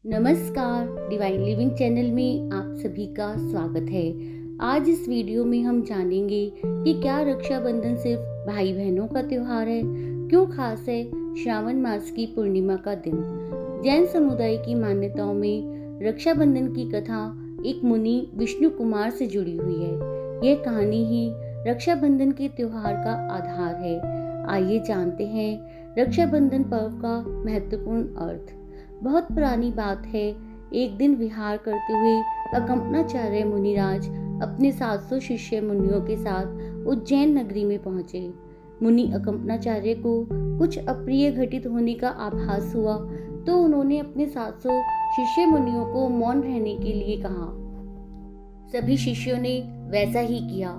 नमस्कार, divine living channel में आप सभी का स्वागत है। आज इस वीडियो में हम जानेंगे कि क्या रक्षाबंधन सिर्फ भाई बहनों का त्योहार है, क्यों खास है श्रावण मास की पूर्णिमा का दिन। जैन समुदाय की मान्यताओं में रक्षाबंधन की कथा एक मुनि विष्णु कुमार से जुड़ी हुई है। यह कहानी ही रक्षाबंधन के त्योहार का आधार है। आइए जानते हैं रक्षाबंधन पर्व का महत्वपूर्ण अर्थ। बहुत पुरानी बात है। एक दिन विहार करते हुए अकंपनाचार्य मुनिराज अपने 700 शिष्य मुनियों के साथ उज्जैन नगरी में पहुंचे। मुनि अकंपनाचार्य को कुछ अप्रिय घटित होने का आभास हुआ तो उन्होंने अपने 700 शिष्य मुनियों को मौन रहने के लिए कहा। सभी शिष्यों ने वैसा ही किया।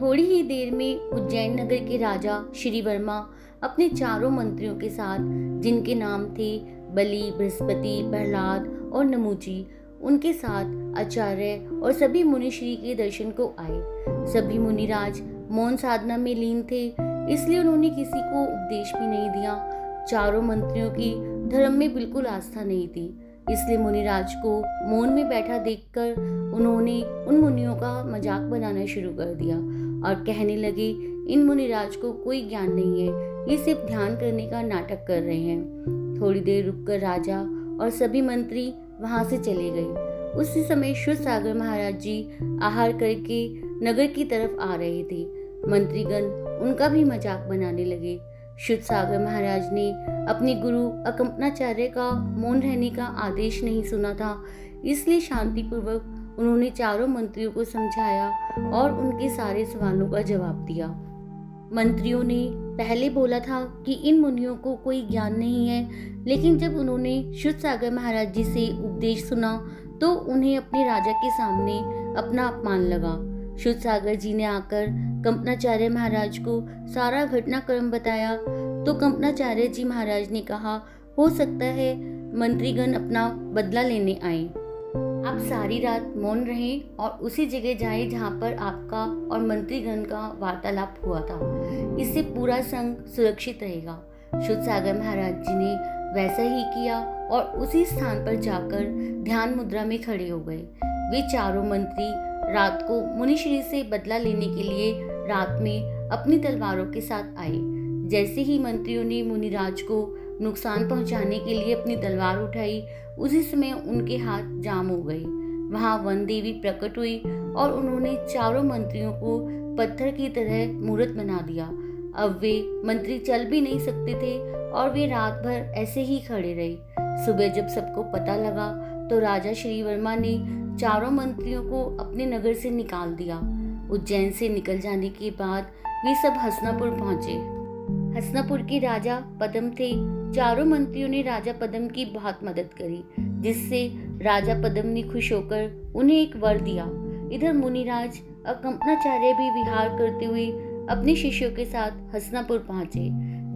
थोड़ी ही देर में उज्जैन नगर के राजा श्री वर्मा अपने चारों मंत्रियों के साथ, जिनके नाम थे बलि, बृहस्पति, प्रहलाद और नमूची, उनके साथ आचार्य और सभी मुनिश्री के दर्शन को आए। सभी मुनिराज मौन साधना में लीन थे, इसलिए उन्होंने किसी को उपदेश भी नहीं दिया। चारों मंत्रियों की धर्म में बिल्कुल आस्था नहीं थी, इसलिए मुनिराज को मौन में बैठा देखकर उन्होंने उन मुनियों का मजाक बनाना शुरू कर दिया और कहने लगे, इन मुनिराज को कोई ज्ञान नहीं है, ये सिर्फ ध्यान करने का नाटक कर रहे हैं। थोड़ी देर रुककर राजा और सभी मंत्री वहां से चले गए। उसी समय क्षुरसागर महाराज जी आहार करके नगर की तरफ आ रहे थे। मंत्रीगण उनका भी मजाक बनाने लगे। क्षुरसागर महाराज ने अपने गुरु अकंपनाचार्य का मौन रहने का आदेश नहीं सुना था, इसलिए शांतिपूर्वक उन्होंने चारों मंत्रियों को समझाया और उनके सारे सवालों का जवाब दिया। मंत्रियों ने पहले बोला था कि इन मुनियों को कोई ज्ञान नहीं है, लेकिन जब उन्होंने क्षुरसागर महाराज जी से उपदेश सुना तो उन्हें अपने राजा के सामने अपना अपमान लगा। क्षुरसागर जी ने आकर कंपनाचार्य महाराज को सारा घटनाक्रम बताया तो कंपनाचार्य जी महाराज ने कहा, हो सकता है मंत्रीगण अपना बदला लेने आए। आप सारी रात मौन रहें और उसी जगह जाएं जहां पर आपका और मंत्रीगण का वार्तालाप हुआ था। इससे पूरा संघ सुरक्षित रहेगा। क्षुरसागर महाराज जी ने वैसा ही किया और उसी स्थान पर जाकर ध्यान मुद्रा में खड़े हो गए। वे चारों मंत्री रात को मुनिश्री से बदला लेने के लिए रात में अपनी तलवारों के साथ आए। जैसे ही मंत्रियों ने मुनिराज को नुकसान पहुंचाने के लिए अपनी तलवार उठाई, उसी समय उनके हाथ जाम हो गए। वहां वन देवी प्रकट हुई और उन्होंने चारों मंत्रियों को पत्थर की तरह मूर्त बना दिया। अब वे मंत्री चल भी नहीं सकते थे और वे रात भर ऐसे ही खड़े रहे। सुबह जब सबको पता लगा तो राजा श्री वर्मा ने चारों मंत्रियों को अपने नगर से निकाल दिया। उज्जैन से निकल जाने के बाद वे सब हसनापुर पहुंचे। हसनापुर के राजा पद्म थे। चारों मंत्रियों ने राजा पद्म की बहुत मदद करी, जिससे राजा पद्म ने खुश होकर उन्हें एक वर दिया। इधर मुनिराज अकंपनाचार्य भी विहार करते हुए अपने शिष्यों के साथ हसनापुर पहुंचे।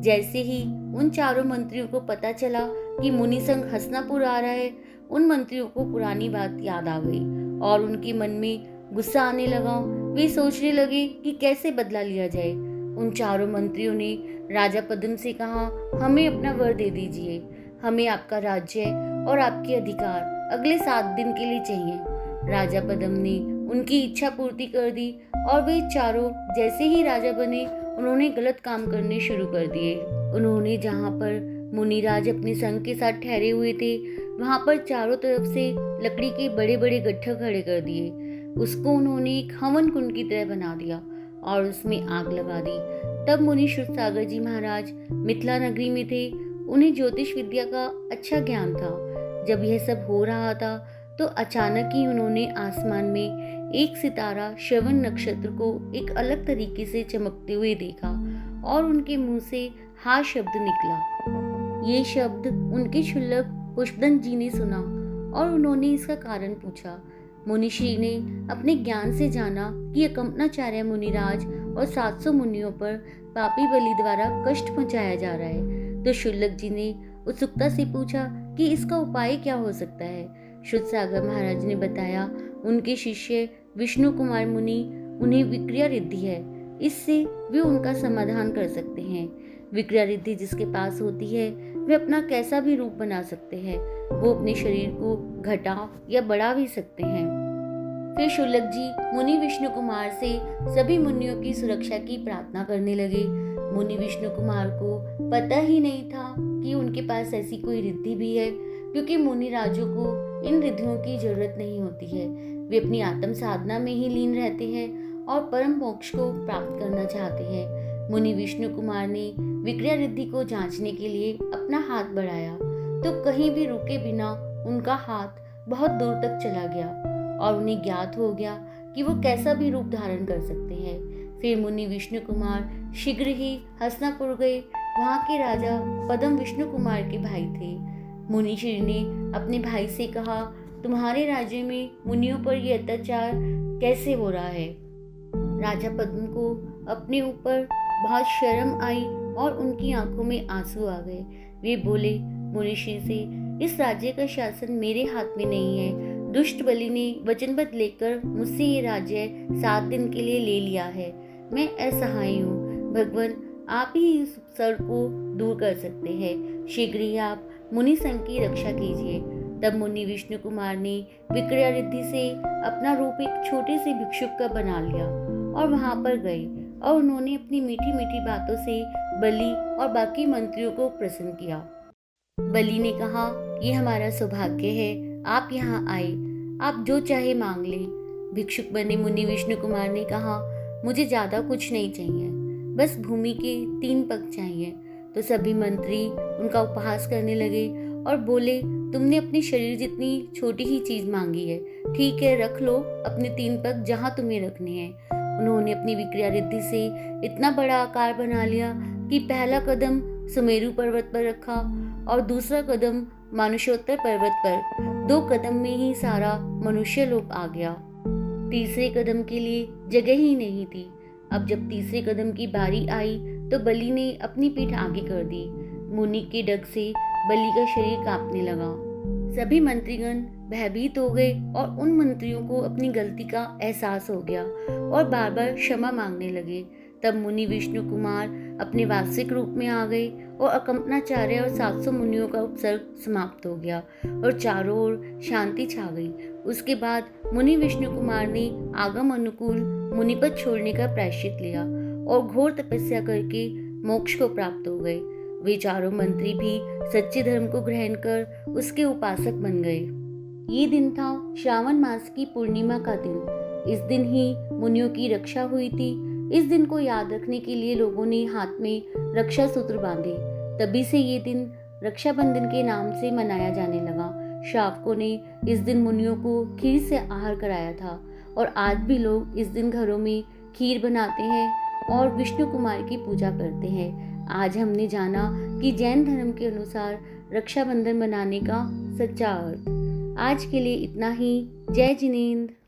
जैसे ही उन चारों मंत्रियों को पता चला कि मुनि संघ हसनापुर आ रहा है, उन मंत्रियों को पुरानी बात याद आ गई और उनके मन में गुस्सा आने लगा। वे सोचने लगे कि कैसे बदला लिया जाए। उन चारों मंत्रियों ने राजा पद्म से कहा, हमें अपना वर दे दीजिए। हमें आपका राज्य और आपके अधिकार अगले 7 दिन के लिए चाहिए। राजा पद्म ने उनकी इच्छा पूर्ति कर दी और वे चारों जैसे ही राजा बने उन्होंने गलत काम करने शुरू कर दिए। उन्होंने जहाँ पर मुनिराज अपने संघ के साथ ठहरे हुए थे, वहाँ पर चारों तरफ से लकड़ी के बड़े बड़े गट्ठर खड़े कर दिए। उसको उन्होंने एक हवन कुंड की तरह बना दिया और उसमें आग लगा दी। तब मुनि क्षुरसागर जी महाराज मिथिला नगरी में थे। उन्हें ज्योतिष विद्या का अच्छा ज्ञान था। जब यह सब हो रहा था तो अचानक ही उन्होंने आसमान में एक सितारा श्रवण नक्षत्र को एक अलग तरीके से चमकते हुए देखा और उनके मुंह से हा शब्द निकला। ये शब्द उनके क्षुल्लक पुष्पदंत जी ने सुना और उन्होंने इसका कारण पूछा। मुनिश्री ने अपने ज्ञान से जाना कि अकंपनाचार्य मुनिराज और 700 मुनियों पर पापी बलि द्वारा कष्ट पहुंचाया जा रहा है, तो क्षुल्लक जी ने उत्सुकता से पूछा कि इसका उपाय क्या हो सकता है। क्षुरसागर महाराज ने बताया, उनके शिष्य विष्णु कुमार मुनि उन्हें विक्रिया रिद्धि है, इससे वे उनका समाधान कर सकते हैं। विक्रारिद्धि जिसके पास होती है वे अपना कैसा भी रूप बना सकते हैं। वो अपने शरीर को घटा या बढ़ा भी सकते हैं। फिर शुल्लक जी मुनि विष्णु कुमार से सभी मुनियों की सुरक्षा की प्रार्थना करने लगे। मुनि विष्णु कुमार को पता ही नहीं था कि उनके पास ऐसी कोई रिद्धि भी है, क्योंकि मुनि राजों को इन रिद्धियों की जरूरत नहीं होती है। वे अपनी आत्म साधना में ही लीन रहते हैं और परम मोक्ष को प्राप्त करना चाहते हैं। मुनि विष्णु कुमार ने विक्रिया रिद्धि को जांचने के लिए अपना हाथ बढ़ाया तो कहीं भी रुके बिना उनका हाथ बहुत दूर तक चला गया और उन्हें ज्ञात हो गया कि वो कैसा भी रूप धारण कर सकते हैं। फिर मुनि विष्णु कुमार शीघ्र ही हस्तिनापुर गए। वहाँ के राजा पद्म विष्णु कुमार के भाई थे। मुनिश्री ने अपने भाई से कहा, तुम्हारे राज्य में मुनियों पर यह अत्याचार कैसे हो रहा है? राजा पद्म को अपने ऊपर बहुत शर्म आई और उनकी आंखों में आंसू आ गए। वे बोले मुनिश्री से, इस राज्य का शासन मेरे हाथ में नहीं है। दुष्ट बलि ने वचनबद्ध लेकर मुझसे ये राज्य 7 दिन के लिए ले लिया है। मैं असहाय हूँ। भगवान आप ही इस सर को दूर कर सकते हैं। शीघ्र ही आप मुनि संघ की रक्षा कीजिए। तब मुनि विष्णु कुमार ने विक्रिया रिद्धि से अपना रूप एक छोटे से भिक्षुक का बना लिया और वहां पर गए और उन्होंने अपनी मीठी मीठी बातों से बलि और बाकी मंत्रियों को प्रसन्न किया। बलि ने कहा, ये हमारा सौभाग्य है, आप यहाँ आए, आप जो चाहे मांग लें। भिक्षुक बने मुनि विष्णु कुमार ने कहा, मुझे ज्यादा कुछ नहीं चाहिए, बस भूमि के 3 पग चाहिए। तो सभी मंत्री उनका उपहास करने लगे और बोले, तुमने अपने शरीर जितनी छोटी ही चीज मांगी है, ठीक है, रख लो अपने 3 पग जहाँ तुम्हें रखने हैं। उन्होंने अपनी विक्रिया रिद्धि से इतना बड़ा आकार बना लिया कि पहला कदम सुमेरु पर्वत पर रखा और दूसरा कदम मानुषोत्तर पर्वत पर। 2 कदम में ही सारा मनुष्य लोक आ गया। तीसरे कदम के लिए जगह ही नहीं थी। अब जब तीसरे कदम की बारी आई तो बलि ने अपनी पीठ आगे कर दी। मुनि के डग से बलि का शरीर कांपने लगा। सभी मंत्रीगण भयभीत हो गए और उन मंत्रियों को अपनी गलती का एहसास हो गया और बार बार क्षमा मांगने लगे। तब मुनि विष्णु कुमार अपने वास्तविक रूप में आ गए और अकंपनाचार्य और 700 मुनियों का उपसर्ग समाप्त हो गया और चारों ओर शांति छा गई। उसके बाद मुनि विष्णु कुमार ने आगम अनुकूल मुनिपद छोड़ने का प्रायश्चित लिया और घोर तपस्या करके मोक्ष को प्राप्त हो गए। वे चारों मंत्री भी सच्चे धर्म को ग्रहण कर उसके उपासक बन गए। ये दिन था श्रावण मास की पूर्णिमा का दिन। इस दिन ही मुनियों की रक्षा हुई थी। इस दिन को याद रखने के लिए लोगों ने हाथ में रक्षा सूत्र बांधे। तभी से ये दिन रक्षाबंधन के नाम से मनाया जाने लगा। श्रावकों ने इस दिन मुनियों को खीर से आहार कराया था और आज भी लोग इस दिन घरों में खीर बनाते हैं और विष्णु कुमार की पूजा करते हैं। आज हमने जाना कि जैन धर्म के अनुसार रक्षाबंधन मनाने का सच्चा अर्थ। आज के लिए इतना ही। जय जिनेंद्र।